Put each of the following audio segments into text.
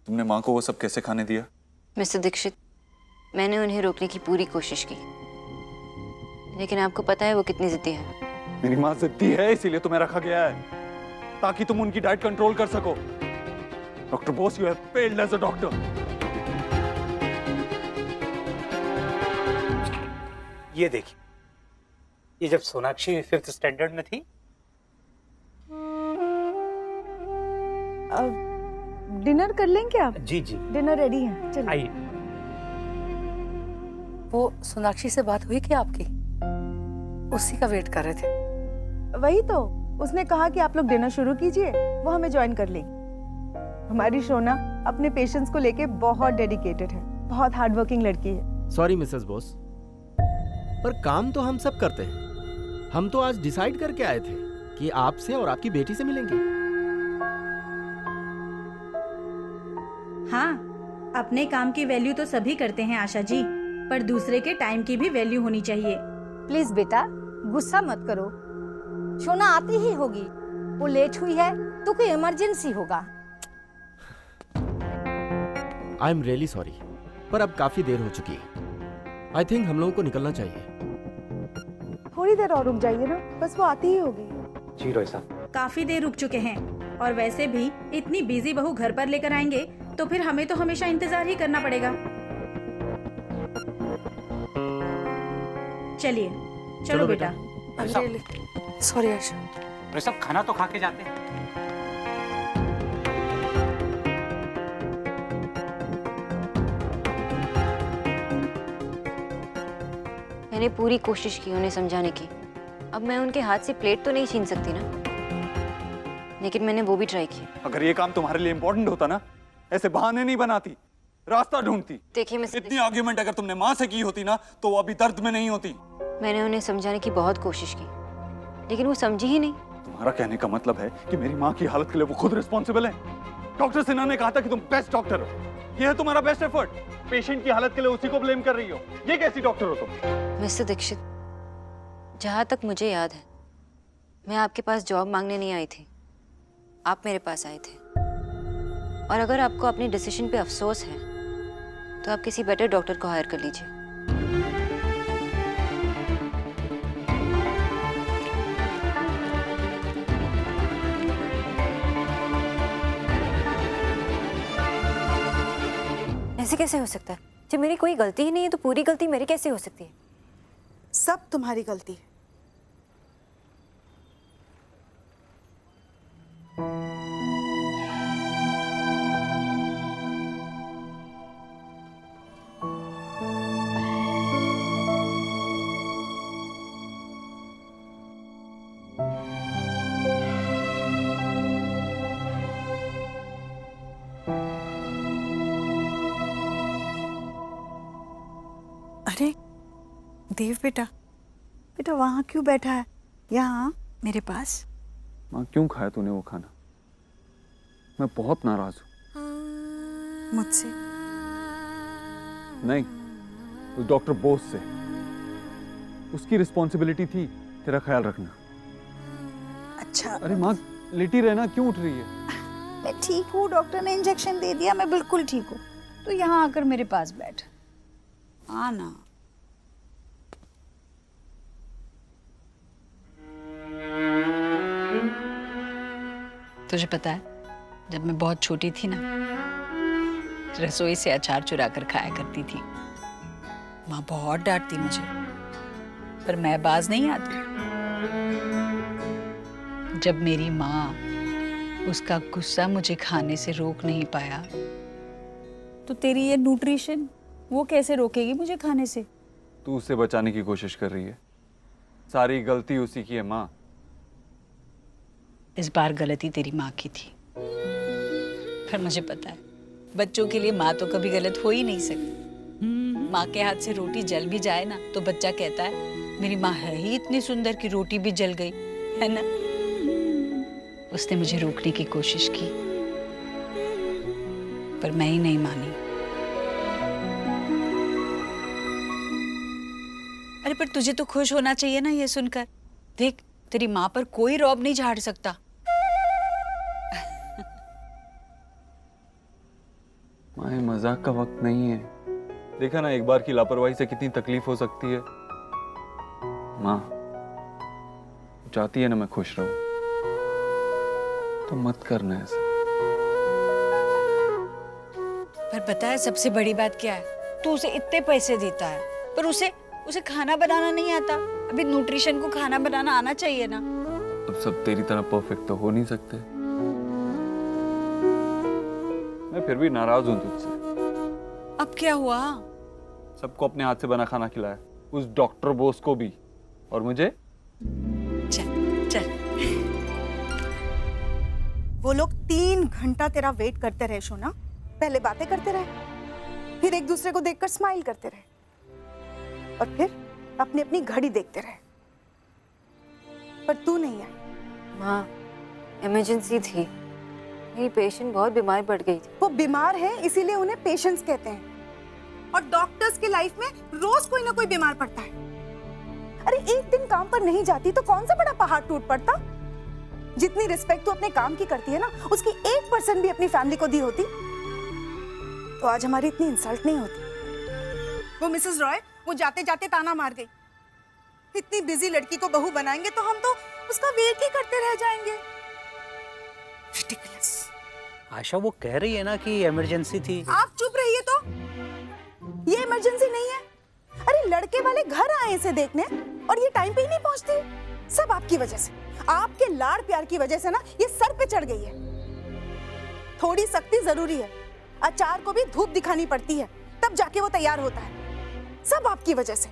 तुमने माँ को वो सब कैसे खाने दिया? मिस्टर दीक्षित, मैंने उन्हें रोकने की पूरी कोशिश की, लेकिन आपको पता है वो कितनी जिद्दी है। मेरी माँ जिद्दी है, इसीलिए तुम्हें रखा गया है, ताकि तुम उनकी डाइट कंट्रोल कर सको। Doctor Bose, you have failed as a doctor. ये देखिए, ये जब सोनाक्षी 5th स्टैंडर्ड में थी। डिनर कर लें क्या आप? जी जी, डिनर रेडी है, चलिए। आइए। वो सोनाक्षी से बात हुई क्या आपकी? उसी का वेट कर रहे थे। वही तो, उसने कहा कि आप लोग डिनर शुरू कीजिए, वो हमें ज्वाइन कर लेगी। हमारी शोना अपने पेशेंट्स को लेके बहुत डेडिकेटेड है, बहुत हार्ड वर्किंग लड़की है। सॉरी मिसेस बोस, पर काम तो हम सब करते हैं। हम तो आज डिसाइड करके आए थे कि आपसे और आपकी बेटी से मिलेंगे। हाँ, अपने काम की वैल्यू तो सभी करते हैं आशा जी, पर दूसरे के टाइम की भी वैल्यू होनी चाहिए। प्लीज बेटा, गुस्सा मत करो। शोना आती ही होगी, वो लेट हुई है तो कोई इमरजेंसी होगा। आई एम रियली सॉरी, पर अब काफी देर हो चुकी है। आई थिंक हम लोगों को निकलना चाहिए। थोड़ी देर और रुक जाइए ना, बस वो आती ही होगी। जी रोहित साहब। काफी देर रुक चुके हैं, और वैसे भी इतनी बिजी बहू घर पर लेकर आएंगे तो फिर हमें तो हमेशा इंतजार ही करना पड़ेगा। चलिए, चलो बेटा। सॉरी आशा। रोहित साहब, खाना तो खा के जाते हैं। मैंने पूरी कोशिश की उन्हें समझाने की। अब मैं उनके हाथ से प्लेट तो नहीं छीन सकती ना, लेकिन मैंने वो भी ट्राई किया। अगर ये काम तुम्हारे लिए इंपॉर्टेंट होता ना, ऐसे बहाने नहीं बनाती, रास्ता ढूंढती। देखिए मिस्टर, इतनी आर्ग्यूमेंट अगर तुमने माँ से की होती ना, तो वो अभी दर्द में नहीं होती। मैंने उन्हें समझाने की बहुत कोशिश की, लेकिन वो समझी ही नहीं। तुम्हारा कहने का मतलब है कि मेरी माँ की हालत के लिए वो खुद रिस्पॉन्सिबल है? डॉक्टर सिन्हा ने कहा था कि तुम बेस्ट डॉक्टर हो, ये है तुम्हारा बेस्ट एफर्ट। पेशेंट की हालत के लिए उसी को ब्लेम कर रही हो, ये कैसी डॉक्टर हो तुम? मिस्टर दीक्षित, जहाँ तक मुझे याद है, मैं आपके पास जॉब मांगने नहीं आई थी, आप मेरे पास आए थे। और अगर आपको अपने डिसीजन पे अफसोस है, तो आप किसी बेटर डॉक्टर को हायर कर लीजिए। ऐसे कैसे हो सकता है? जब मेरी कोई गलती ही नहीं है तो पूरी गलती मेरी कैसे हो सकती है? सब तुम्हारी गलती है। अरे देव बेटा, बेटा वहाँ क्यों बैठा है? यहाँ मेरे पास। माँ, क्यों खाया तूने वो खाना? मैं बहुत नाराज हूँ। मुझसे? नहीं, उस डॉक्टर बोस से। उसकी रिस्पॉन्सिबिलिटी थी तेरा ख्याल रखना। अच्छा। अरे माँ, लेटी रहना, क्यों उठ रही है? मैं ठीक हूँ, डॉक्टर ने इंजेक्शन दे दिया, मैं बिल्कुल ठीक हूँ। तो यहाँ आकर मेरे पास बैठ। आना। तुझे पता है, जब मैं बहुत छोटी थी ना, रसोई से अचार चुरा कर खाया करती थी। माँ बहुत डांटती मुझे, पर मैं बाज नहीं आती। जब मेरी माँ उसका गुस्सा मुझे खाने से रोक नहीं पाया, तो तेरी ये न्यूट्रिशन वो कैसे रोकेगी मुझे खाने से? तू उसे बचाने की कोशिश कर रही है। सारी गलती उसी की है माँ। इस बार गलती तेरी माँ की थी, पर मुझे पता है बच्चों के लिए माँ तो कभी गलत हो ही नहीं सकती। माँ के हाथ से रोटी जल भी जाए ना, तो बच्चा कहता है मेरी माँ है ही इतनी सुंदर कि रोटी भी जल गई, है ना? उसने मुझे रोकने की कोशिश की, पर मैं ही नहीं मानी। अरे पर तुझे तो खुश होना चाहिए ना ये सुनकर। देख, तेरी माँ पर कोई रौब नहीं झाड़ सकता। माँ ये मजाक का वक्त नहीं है। देखा ना एक बार की लापरवाही से कितनी तकलीफ हो सकती है। माँ चाहती है ना मैं खुश रहूं, तो मत करना ऐसा। पर पता है सबसे बड़ी बात क्या है? तू उसे इतने पैसे देता है पर उसे खाना बनाना नहीं आता। अभी न्यूट्रिशन को खाना बनाना आना चाहिए ना। अब सब तेरी तरह परफेक्ट तो हो नहीं सकते। मैं फिर भी नाराज हूं तुझसे। अब क्या हुआ? सबको अपने हाथ से बना खाना खिलाया, उस डॉक्टर बोस को भी, और मुझे। चल चल। वो लोग 3 घंटा तेरा वेट करते रहे सोना। पहले बातें करते रहे, फिर एक दूसरे को देखकर स्माइल करते रहे, और फिर अपनी अपनी घड़ी देखते रहे, पर तू नहीं आई। माँ इमरजेंसी थी, मेरी पेशेंट बहुत बीमार पड़ गई थी। वो बीमार है इसीलिए उन्हें पेशेंट्स कहते हैं, और डॉक्टर्स की लाइफ में रोज कोई ना कोई बीमार पड़ता है। अरे एक दिन काम पर नहीं जाती तो कौन सा बड़ा पहाड़ टूट पड़ता। जितनी रिस्पेक्ट तू अपने काम की करती है ना, उसकी 1% भी अपनी फैमिली को दी होती तो आज हमारी इतनी इंसल्ट नहीं होती। वो मिसेस रॉय वो जाते जाते ताना मार गई, इतनी बिजी लड़की को बहू बनाएंगे तो हम तो उसका वेट ही करते रह जाएंगे। Ridiculous। आशा वो कह रही है ना कि इमरजेंसी थी। आप चुप रहिए तो। ये इमरजेंसी नहीं है। अरे लड़के वाले घर आए इसे देखने और ये टाइम पे ही नहीं पहुंचती। सब आपकी वजह से, आपके लाड़ प्यार की वजह से ना ये सर पे चढ़ गई है। थोड़ी सख्ती जरूरी है, अचार को भी धूप दिखानी पड़ती है तब जाके वो तैयार होता है। सब आपकी वजह से।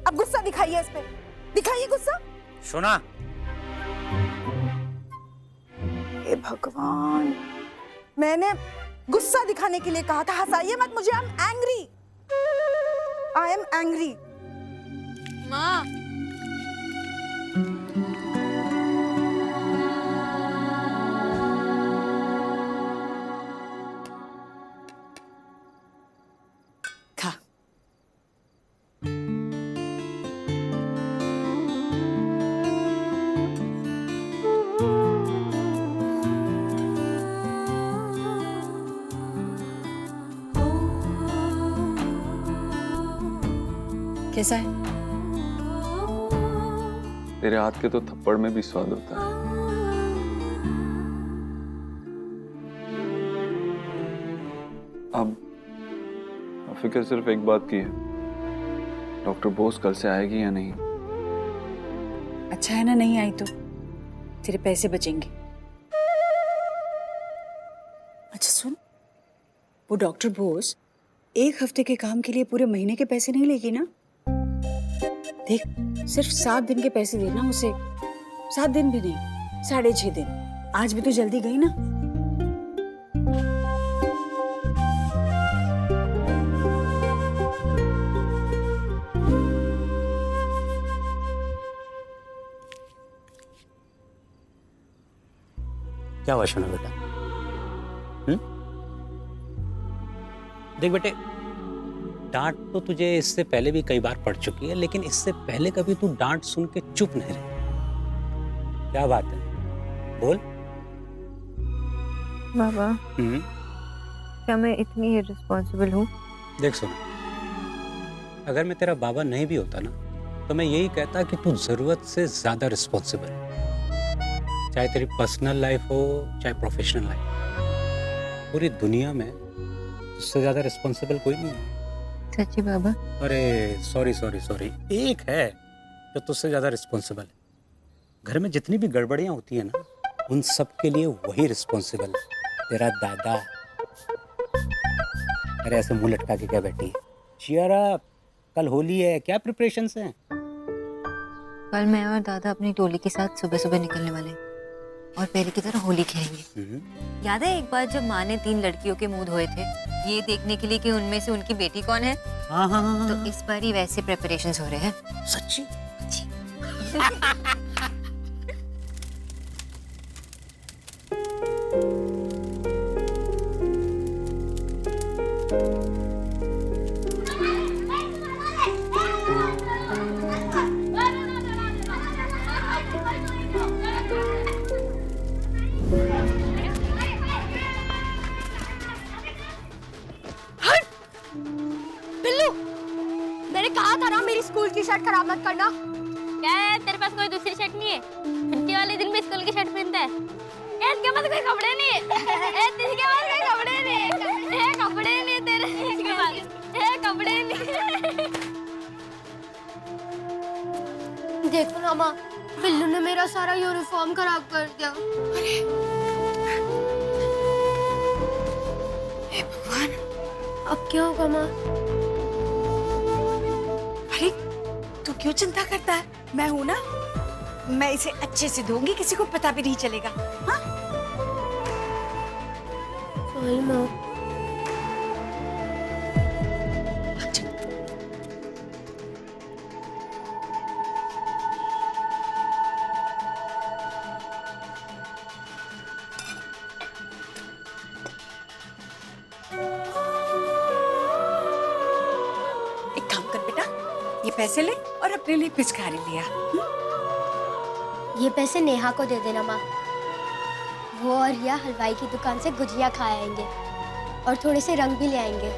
अब गुस्सा दिखाइए इस पे, दिखाइए गुस्सा। सुना? हे भगवान, मैंने गुस्सा दिखाने के लिए कहा था। हंसाइए मत मुझे। I am angry, I am angry. माँ खा। कैसा है? तेरे हाथ के तो थप्पड़ में भी स्वाद होता है। अब फिक्र सिर्फ एक बात की है, डॉक्टर बोस कल से आएगी या नहीं। अच्छा है ना नहीं आई तो तेरे पैसे बचेंगे। अच्छा सुन, वो डॉक्टर बोस 1 हफ्ते के काम के लिए पूरे महीने के पैसे नहीं लेगी ना? देख, सिर्फ 7 दिन के पैसे देना उसे। 7 दिन भी नहीं, 6.5 दिन। आज भी तो जल्दी गई ना। क्या हुआ सोना बेटा? देख बेटे, डांट तो तुझे इससे पहले भी कई बार पड़ चुकी है, लेकिन इससे पहले कभी तू डांट सुन के चुप नहीं रही। क्या बात है, बोल। बाबा क्या मैं इतनी इर्रिस्पॉन्सिबल हूँ? देख सुन, अगर मैं तेरा बाबा नहीं भी होता ना तो मैं यही कहता कि तू जरूरत से ज्यादा रिस्पॉन्सिबल है। चाहे तेरी पर्सनल लाइफ हो चाहे प्रोफेशनल लाइफ, पूरी दुनिया में उससे ज्यादा रिस्पॉन्सिबल कोई नहीं है। सच्ची बाबा? अरे सॉरी सॉरी सॉरी, एक है जो तुझसे ज्यादा रिस्पॉन्सिबल है। घर में जितनी भी गड़बड़ियां होती है ना, उन सब के लिए वही रिस्पॉन्सिबल है, तेरा दादा। अरे ऐसे मुंह लटका के क्या बैठी है? चियर अप, कल होली है, क्या प्रिपरेशंस हैं? कल मैं और दादा अपनी टोली के साथ सुबह सुबह निकलने वाले हैं और पहले की तरह होली खेलेंगे। याद है एक बार जब माँ ने 3 लड़कियों के मुंह धोए थे ये देखने के लिए कि उनमें से उनकी बेटी कौन है? हाँ। तो इस बार ही वैसे प्रिपरेशंस हो रहे हैं। सच्ची? कहा था ना मेरी स्कूल की शर्ट खराब मत करना। क्या है, तेरे पास कोई दूसरी शर्ट नहीं है? छुट्टी वाले दिन भी स्कूल की शर्ट पहनता है? इसके पास कोई कपड़े नहीं है? इसके पास कोई कपड़े नहीं है? कपड़े नहीं तेरे कपड़े नहीं। देखो ना माँ, बिल्लू ने मेरा सारा यूनिफॉर्म खराब कर दिया। हे भगवान, अब क्या होगा माँ? अरे तू क्यों चिंता करता है? मैं हूं ना, मैं इसे अच्छे से धोऊंगी, किसी को पता भी नहीं चलेगा। हाँ? सॉरी माँ। एक काम कर बेटा, ये पैसे ले और अपने लिए पिचकारी लिया। ये पैसे नेहा को दे देना माँ। वो और रिया हलवाई की दुकान से गुजिया खा आएंगे और थोड़े से रंग भी ले आएंगे।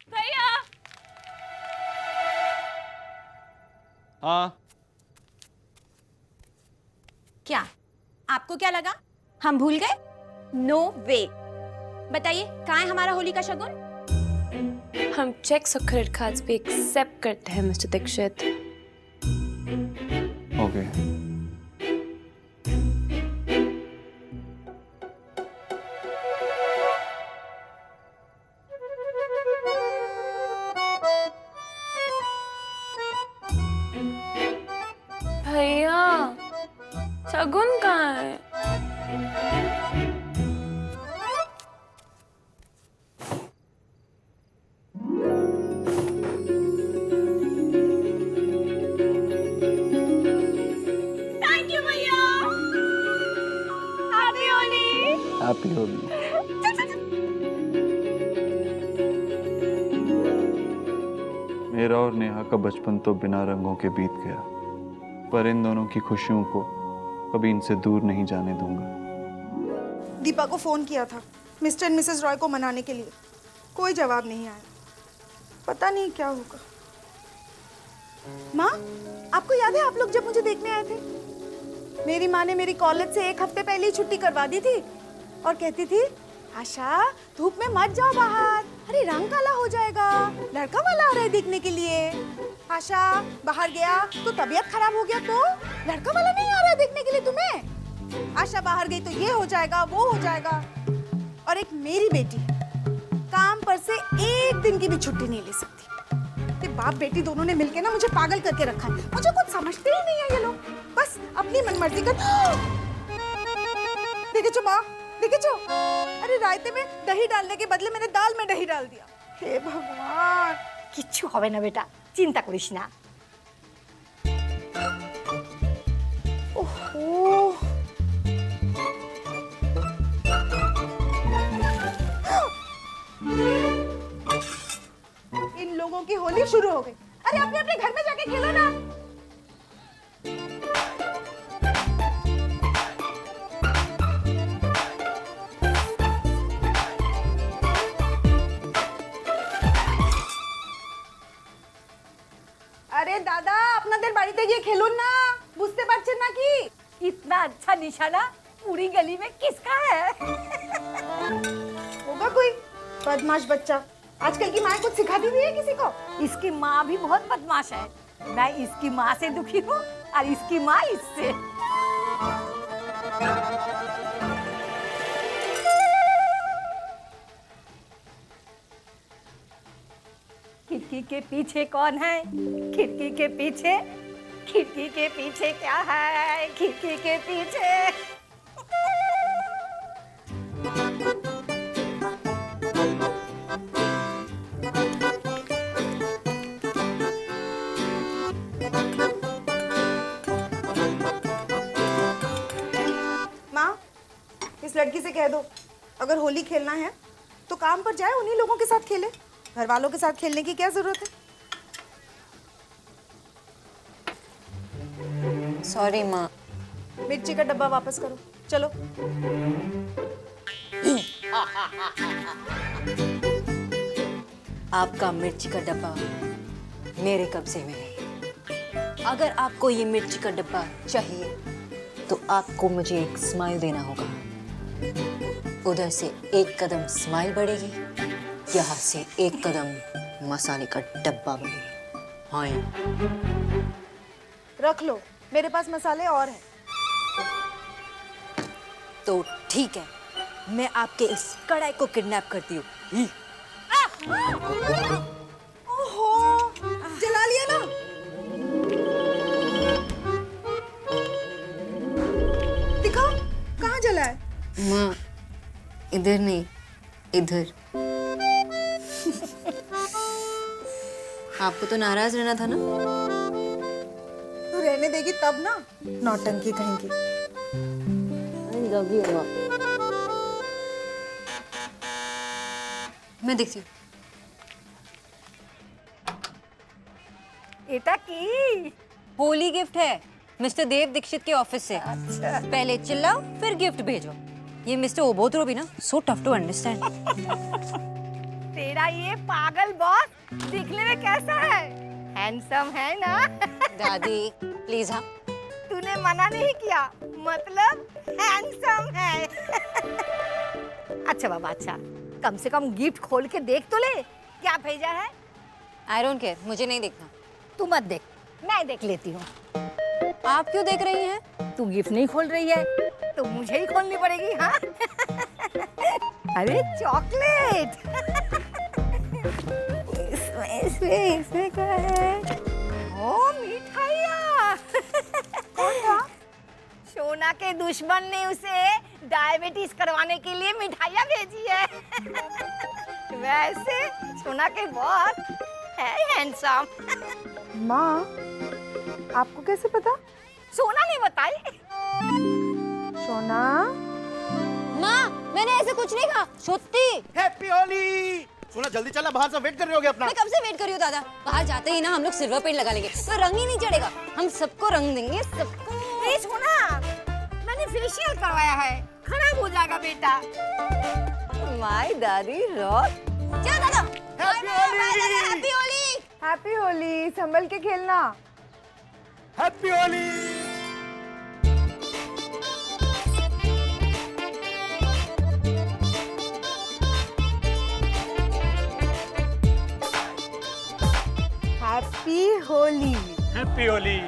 भैया हाँ क्या आपको क्या लगा हम भूल गए? नो वे। बताइए कहाँ है हमारा होली का शगुन? हम चेक्स और क्रेडिट कार्ड्स भी एक्सेप्ट करते हैं मिस्टर दीक्षित। ओके। भैया शगुन कहाँ है? थैंक यू भैया। हैप्पी होली। हैप्पी होली। मेरा और नेहा का बचपन तो बिना रंगों के बीत गया, पर इन दोनों की खुशियों को कभी इनसे दूर नहीं जाने दूंगा। दीपा को फोन किया था मिस्टर एंड मिसेस रॉय को मनाने के लिए, कोई जवाब नहीं आया। पता नहीं क्या होगा। माँ, आपको याद है आप लोग जब मुझे देखने आए थे, मेरी माँ ने मेरी कॉलेज से एक हफ्ते पहले ही छुट्टी करवा दी थी और कहती थी आशा धूप में मत जाओ बाहर, अरे रंग काला हो जाएगा, लड़का वाला आ रहा है देखने के लिए। आशा बाहर गया तो तबीयत खराब हो गया तो लड़का वाला नहीं आ रहा है देखने के लिए तुम्हें। आशा बाहर गई तो ये हो जाएगा वो हो जाएगा। और एक मेरी बेटी काम पर से एक दिन की भी छुट्टी नहीं ले सकती। ते बाप बेटी दोनों ने मिलके ना मुझे पागल करके रखा है। मुझे कुछ समझते ही नहीं है ये लोग, बस अपनी मनमर्जी कर। देखे चो माँ, देखे चो, अरे रायते में दही डालने के बदले मैंने दाल में दही डाल दिया। हे भगवान। কিচ্ছু হবে না বেটা, চিন্তা করিস না। ओहो। इन लोगों की होली शुरू हो गई। अरे अपने अपने घर में जाके खेलो ना। अरे दादा আপনাদের বাড়িতে গিয়ে খেলুন না, বুঝতে পারছেন না কি? इतना अच्छा निशाना पूरी गली में किसका है? होगा कोई बदमाश बच्चा। आजकल की माँ कुछ सिखाती भी है किसी को? इसकी माँ भी बहुत बदमाश है। मैं इसकी माँ से दुखी हूँ और इसकी माँ इससे। खिड़की के पीछे कौन है? खिड़की के पीछे, खिड़की के पीछे क्या है? खिड़की के पीछे माँ, इस लड़की से कह दो अगर होली खेलना है तो काम पर जाए, उन्हीं लोगों के साथ खेले। घर वालों के साथ खेलने की क्या जरूरत है? सॉरी माँ। मिर्ची का डब्बा वापस करो, चलो। आपका मिर्ची का डब्बा मेरे कब्जे में है। अगर आपको ये मिर्ची का डब्बा चाहिए तो आपको मुझे एक स्माइल देना होगा। उधर से एक कदम स्माइल बढ़ेगी, यहाँ से एक कदम मसाले का डब्बा बढ़ेगा। हाँ, रख लो, मेरे पास मसाले और हैं। तो ठीक है, मैं आपके इस कढ़ाई को किडनैप करती हूँ। ओहो, जला लिया ना। दिखाओ, कहाँ जला है? माँ, इधर नहीं, इधर। आपको तो नाराज रहना था ना? तू रहने देगी तब ना, नौटंकी कहेंगी। मैं देखती हूँ। एटा की होली गिफ्ट है मिस्टर देव दीक्षित के ऑफिस से। अच्छा। पहले चिल्लाओ फिर गिफ्ट भेजो। ये मिस्टर ओबोत्रो भी ना सो टफ टू अंडरस्टैंड। तेरा ये पागल बॉस दिखने में कैसा है? हैंडसम है ना? दादी प्लीज। हाँ, तूने मना नहीं किया, मतलब हैंडसम है। अच्छा बाबा, अच्छा, कम से कम गिफ्ट खोल के देख तो ले, क्या भेजा है? आई डोंट केयर, मुझे नहीं देखना। तू मत देख, मैं देख लेती हूँ। आप क्यों देख रही हैं? तू गिफ्ट नहीं खोल रही है तो मुझे ही खोलनी पड़ेगी। हाँ। अरे चॉकलेट। इसमें क्या है? ओ मिठाइयाँ। कौन था? सोना के दुश्मन ने उसे डायबिटीज करवाने के लिए मिठाइयाँ भेजी है। वैसे सोना के बहुत है हैंडसम। माँ, आपको कैसे पता? सोना ने बताई। सोना, माँ, मैंने ऐसे कुछ नहीं कहा। सत्ती। हैप्पी होली। सोना जल्दी चला, बाहर से वेट कर रहे होगे अपना। मैं कब से वेट कर रही हूँ दादा। बाहर जाते ही ना हम लोग सिल्वर पेंट लगा लेंगे, तो रंग ही नहीं चढ़ेगा। हम सबको रंग देंगे, सबको। नहीं सोना, मैंने फेशियल करवाया है, खराब हो जाएगा बेटा। माय दादी रॉक। क्या दादा? हैप्पी होली। हैप्पी होली, संभल के खेलना। Happy Holi. Happy Holi. Happy Holi.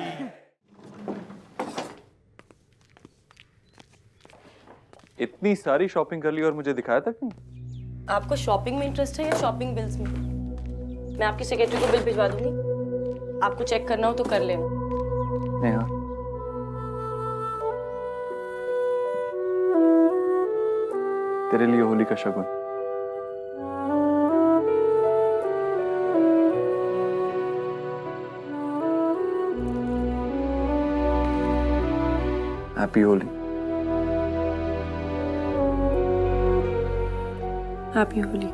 इतनी सारी शॉपिंग कर ली और मुझे दिखाया तक नहीं। आपको शॉपिंग में इंटरेस्ट है या शॉपिंग बिल्स में? मैं आपकी सेक्रेटरी को बिल भिजवा दूंगी, आपको चेक करना हो तो कर लेना। नेहा, तेरे लिए होली का शगुन। हैप्पी होली। हैप्पी होली।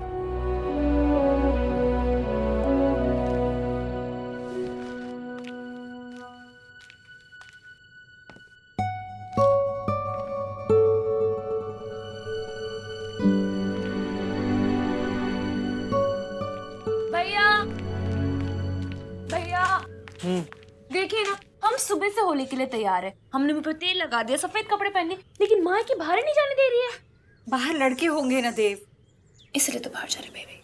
भैया, भैया, देखिए ना, हम सुबह से होली के लिए तैयार है। हमने मुंह पे तेल लगा दिया, सफेद कपड़े पहने, लेकिन माँ की बाहर नहीं जाने दे रही है। बाहर लड़के होंगे ना देव, इसलिए तो बाहर जा रहे बेबी।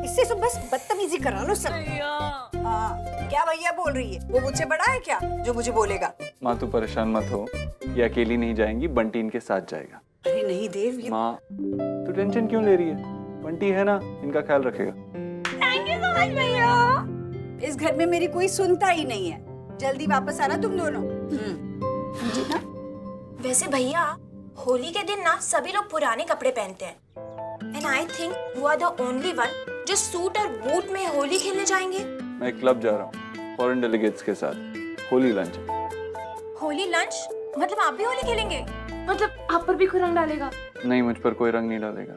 इससे तो बस बदतमीजी करा लो सब। हाँ, क्या भैया बोल रही है? वो मुझसे बड़ा है क्या जो मुझे बोलेगा? माँ तू परेशान मत हो, ये अकेली नहीं जाएंगी, बंटी इनके साथ जाएगा। अरे नहीं देव, ये माँ तू टेंशन क्यों ले रही है? बंटी है ना, इनका ख्याल रखेगा। थैंक यू सो मच भैया। इस घर में मेरी कोई सुनता ही नहीं है। जल्दी वापस आना तुम दोनों। समझी ना? वैसे भैया, होली के दिन ना सभी लोग पुराने कपड़े पहनते हैं। And I think you are the only one जो सूट और बूट में होली खेलने जाएंगे। मैं एक क्लब जा रहा हूँ फॉरेन डेलीगेट्स के साथ, होली लंच। होली लंच? मतलब आप भी होली खेलेंगे? मतलब आप पर भी कोई रंग डालेगा? नहीं, मुझ पर कोई रंग नहीं डालेगा।